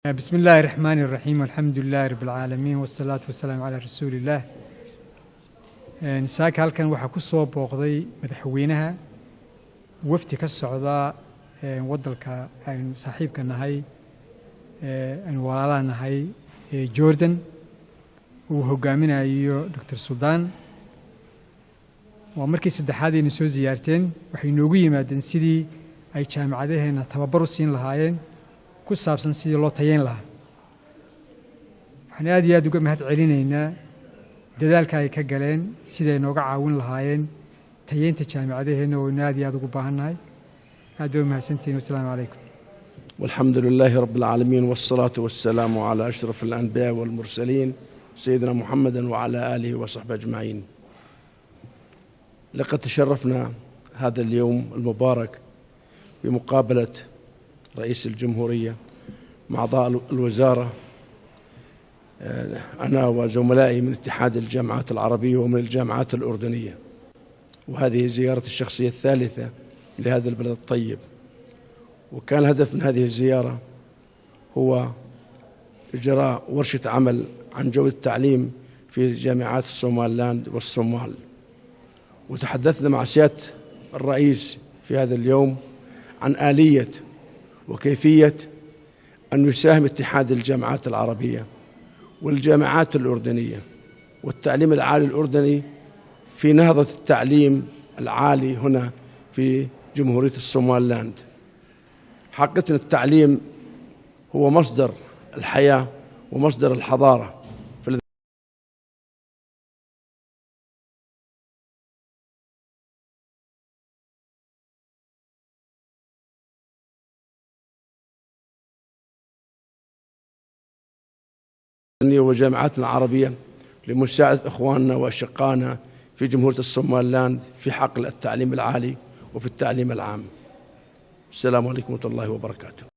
بسم الله الرحمن الرحيم والحمد لله رب العالمين والصلاة والسلام على رسول الله. نساك halkan waxa ku soo booqday madaxweynaha wafdi ka socda wadalka aynu saaxiibka nahay aynu walaalaanahay Jordan uu hogaaminayo Dr. Suldaan. waa markii saddexaad ay soo ziyaarteen waxay noogu yimaadeen sidii ay jaamacadaheena tababar u siin lahaayeen ku saabsan sidii loo tayeyn lahaa. waxaan aad iyo aad uga mahad celinaynaa dadaalka ay ka galeen sidii ay nooga caawin lahaayeen tayeynta jaamacadaheena oo aad iyo aad ugu baahannahay. aad bay u mahadsantihiin. wassalaamu calaykum. والحمد لله رب العالمين والصلاة والسلام على أشرف الأنبياء والمرسلين سيدنا محمد وعلى آله وصحبه أجمعين. لقد تشرفنا هذا اليوم المبارك بمقابلة رئيس الجمهورية مع أعضاء الوزارة، أنا وزملائي من اتحاد الجامعات العربية ومن الجامعات الأردنية، وهذه زيارة الشخصية الثالثة لهذا البلد الطيب. وكان الهدف من هذه الزيارة هو إجراء ورشة عمل عن جودة التعليم في جامعات الصوماليلاند والصومال. وتحدثنا مع سيادة الرئيس في هذا اليوم عن آلية وكيفية أن يساهم اتحاد الجامعات العربية والجامعات الأردنية والتعليم العالي الأردني في نهضة التعليم العالي هنا في جمهورية الصوماليلاند. حقيقة التعليم هو مصدر الحياة ومصدر الحضارة. وجامعاتنا العربية لمساعدة إخواننا وأشقائنا في جمهورية الصوماليلاند في حقل التعليم العالي وفي التعليم العام. السلام عليكم ورحمة الله وبركاته.